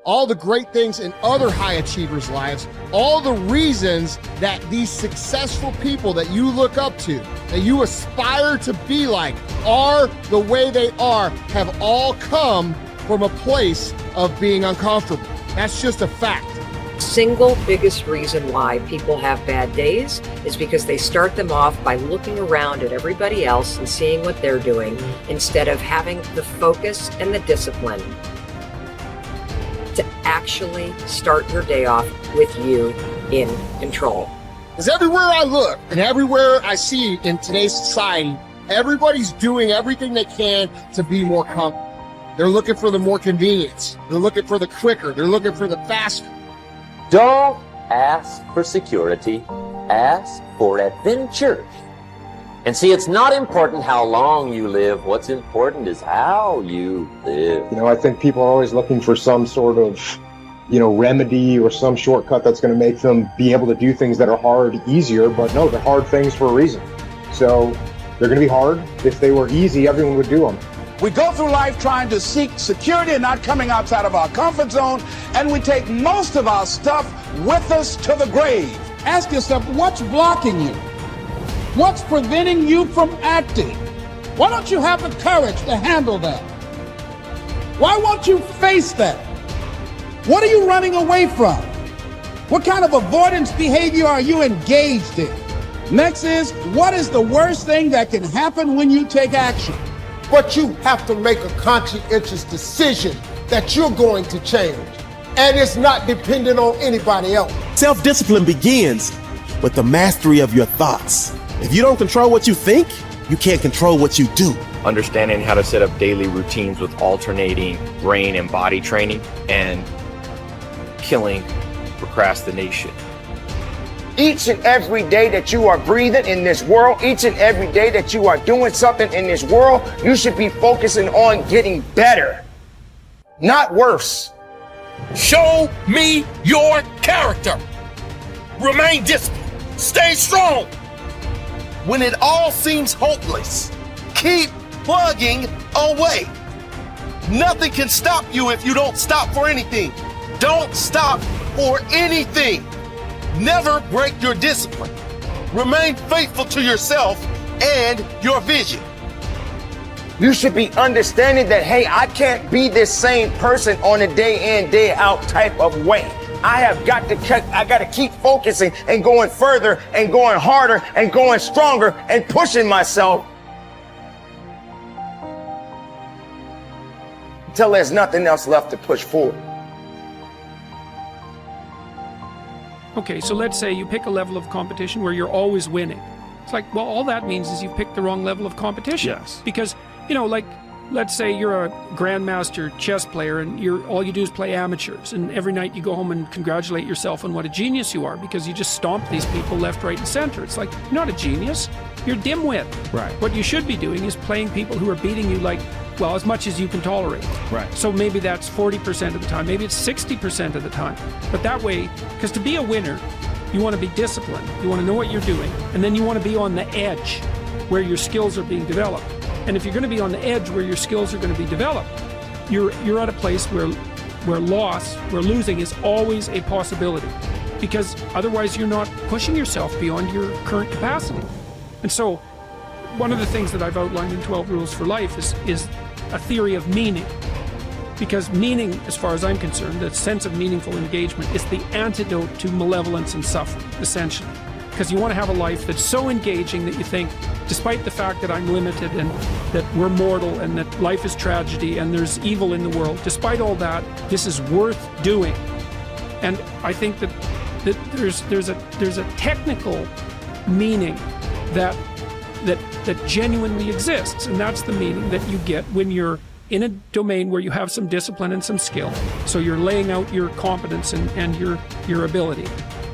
all the great things in other high achievers' lives, all the reasons that these successful people that you look up to, that you aspire to be like, are the way they are, have all come from a place of being uncomfortable. That's just a fact. Single biggest reason why people have bad days is because they start them off by looking around at everybody else and seeing what they're doing instead of having the focus and the discipline to actually start your day off with you in control. Because everywhere I look and everywhere I see in today's society, everybody's doing everything they can to be more comfortable. They're looking for the more convenience. They're looking for the quicker. They're looking for the faster. Don't ask for security, ask for adventure. And see, it's not important how long you live. What's important is how you live. You know, I think people are always looking for some sort of, remedy or some shortcut that's going to make them be able to do things that are hard easier. But no, they're hard things for a reason. So they're going to be hard. If they were easy, everyone would do them. We go through life trying to seek security and not coming outside of our comfort zone, and we take most of our stuff with us to the grave. Ask yourself, what's blocking you? What's preventing you from acting? Why don't you have the courage to handle that? Why won't you face that? What are you running away from? What kind of avoidance behavior are you engaged in? Next is, what is the worst thing that can happen when you take action? But you have to make a conscientious decision that you're going to change. And it's not dependent on anybody else. Self-discipline begins with the mastery of your thoughts. If you don't control what you think, you can't control what you do. Understanding how to set up daily routines with alternating brain and body training and killing procrastination. Each and every day that you are breathing in this world, each and every day that you are doing something in this world, you should be focusing on getting better, not worse. Show me your character. Remain disciplined. Stay strong. When it all seems hopeless, keep plugging away. Nothing can stop you if you don't stop for anything. Don't stop for anything. Never break your discipline. Remain faithful to yourself and your vision. You should be understanding that, hey, I can't be this same person on a day in, day out type of way. I got to keep focusing and going further and going harder and going stronger and pushing myself until there's nothing else left to push forward. Okay, so let's say you pick a level of competition where you're always winning. It's like, well, all that means is you've picked the wrong level of competition. Yes. Because, let's say you're a grandmaster chess player and all you do is play amateurs, and every night you go home and congratulate yourself on what a genius you are because you just stomp these people left, right, and center. It's like, you're not a genius, you're a dimwit. Right. What you should be doing is playing people who are beating you as much as you can tolerate. Right. So maybe that's 40% of the time, maybe it's 60% of the time. But that way, because to be a winner, you want to be disciplined, you want to know what you're doing, and then you want to be on the edge where your skills are being developed. And if you're going to be on the edge where your skills are going to be developed, you're at a place where losing is always a possibility, because otherwise you're not pushing yourself beyond your current capacity. And so one of the things that I've outlined in 12 Rules for Life is a theory of meaning. Because meaning, as far as I'm concerned, the sense of meaningful engagement is the antidote to malevolence and suffering, essentially. Because you want to have a life that's so engaging that you think, despite the fact that I'm limited and that we're mortal and that life is tragedy and there's evil in the world, despite all that, this is worth doing. And I think that there's a technical meaning that genuinely exists, and that's the meaning that you get when you're in a domain where you have some discipline and some skill. So you're laying out your competence and your ability,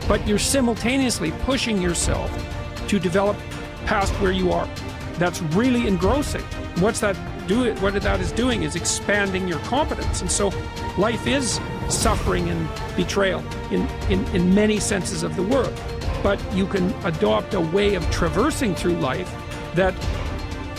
but you're simultaneously pushing yourself to develop past where you are. That's really engrossing. What that is doing is expanding your competence. And so life is suffering and betrayal in many senses of the word. But you can adopt a way of traversing through life that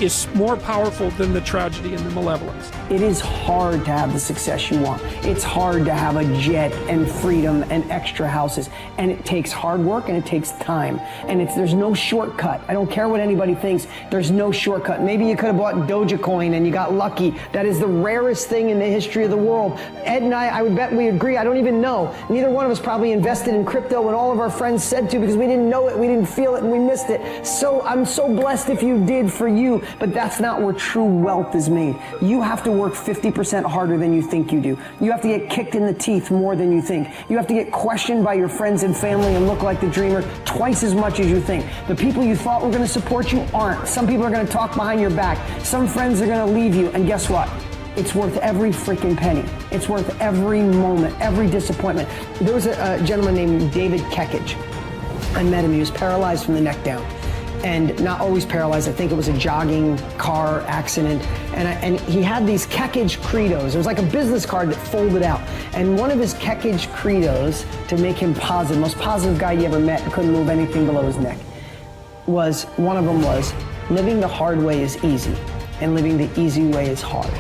is more powerful than the tragedy and the malevolence. It is hard to have the success you want. It's hard to have a jet and freedom and extra houses. And it takes hard work and it takes time. And there's no shortcut. I don't care what anybody thinks. There's no shortcut. Maybe you could have bought Dogecoin and you got lucky. That is the rarest thing in the history of the world. Ed and I would bet we agree. I don't even know. Neither one of us probably invested in crypto when all of our friends said to, because we didn't know it, we didn't feel it, and we missed it. So I'm so blessed if you did, for you. But that's not where true wealth is made. You have to work 50% harder than you think you do. You have to get kicked in the teeth more than you think. You have to get questioned by your friends and family and look like the dreamer twice as much as you think. The people you thought were going to support you aren't. Some people are going to talk behind your back. Some friends are going to leave you. And guess what? It's worth every freaking penny. It's worth every moment, every disappointment. There was a gentleman named David Kekich. I met him. He was paralyzed from the neck down. And not always paralyzed. I think it was a jogging car accident. And he had these Kekich credos. It was like a business card that folded out. And one of his Kekich credos, to make him positive, most positive guy you ever met, couldn't move anything below his neck, one of them was, living the hard way is easy, and living the easy way is hard.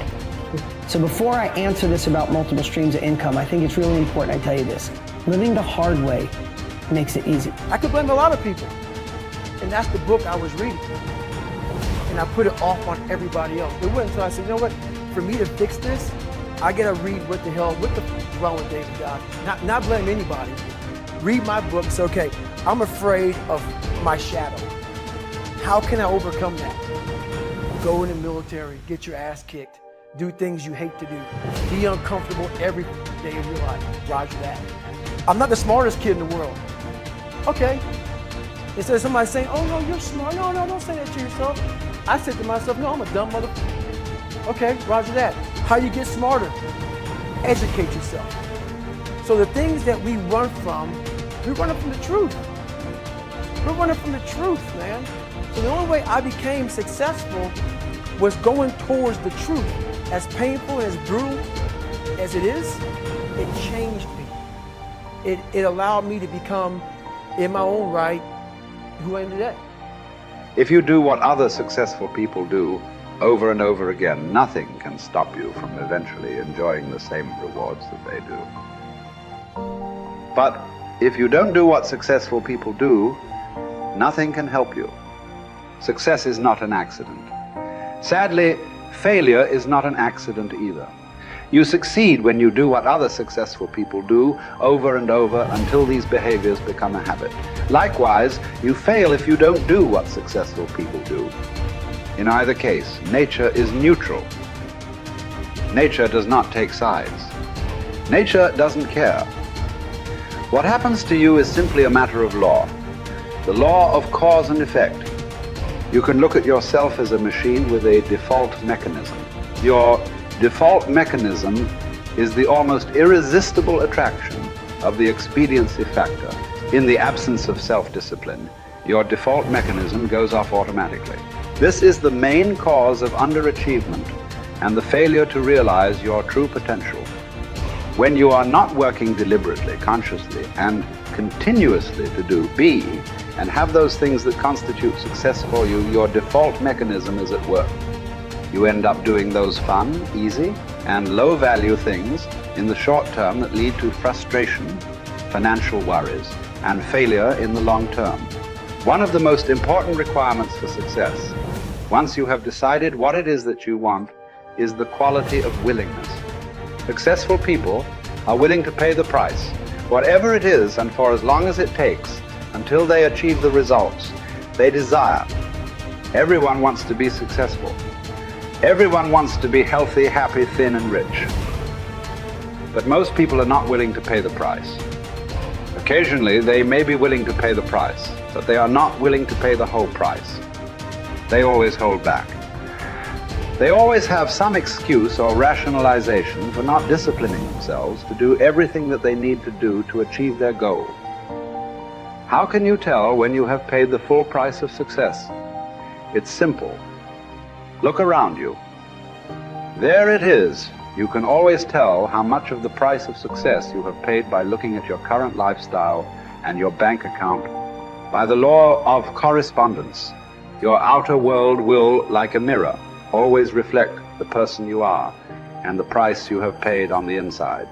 So before I answer this about multiple streams of income, I think it's really important I tell you this. Living the hard way makes it easy. I could blame a lot of people. And that's the book I was reading. And I put it off on everybody else. It wasn't until I said, you know what, for me to fix this, I gotta read what the f wrong with David God. Not blame anybody. Read my book and say, okay, I'm afraid of my shadow. How can I overcome that? Go in the military, get your ass kicked, do things you hate to do, be uncomfortable every day of your life. Roger that. I'm not the smartest kid in the world. Okay. Instead of somebody saying, oh no, you're smart. No, don't say that to yourself. I said to myself, no, I'm a dumb motherfucker. Okay, roger that. How you get smarter? Educate yourself. So the things that we run from, we're running from the truth. We're running from the truth, man. So the only way I became successful was going towards the truth. As painful, as brutal as it is, it changed me. It allowed me to become, in my own right, who I am today. If you do what other successful people do over and over again, nothing can stop you from eventually enjoying the same rewards that they do. But if you don't do what successful people do, nothing can help you. Success is not an accident. Sadly, failure is not an accident either. You succeed when you do what other successful people do over and over until these behaviors become a habit. Likewise, you fail if you don't do what successful people do. In either case, nature is neutral. Nature does not take sides. Nature doesn't care. What happens to you is simply a matter of law. The law of cause and effect. You can look at yourself as a machine with a default mechanism. Your default mechanism is the almost irresistible attraction of the expediency factor. In the absence of self-discipline, your default mechanism goes off automatically. This is the main cause of underachievement and the failure to realize your true potential. When you are not working deliberately, consciously, and continuously to be and have those things that constitute success for you, your default mechanism is at work. You end up doing those fun, easy, and low-value things in the short term that lead to frustration, financial worries, and failure in the long term. One of the most important requirements for success, once you have decided what it is that you want, is the quality of willingness. Successful people are willing to pay the price, whatever it is and for as long as it takes, until they achieve the results they desire. Everyone wants to be successful. Everyone wants to be healthy, happy, thin, and rich. But most people are not willing to pay the price. Occasionally, they may be willing to pay the price, but they are not willing to pay the whole price. They always hold back. They always have some excuse or rationalization for not disciplining themselves to do everything that they need to do to achieve their goal. How can you tell when you have paid the full price of success? It's simple. Look around you. There it is. You can always tell how much of the price of success you have paid by looking at your current lifestyle and your bank account. By the law of correspondence, Your outer world will, like a mirror, always reflect the person you are and the price you have paid on the inside.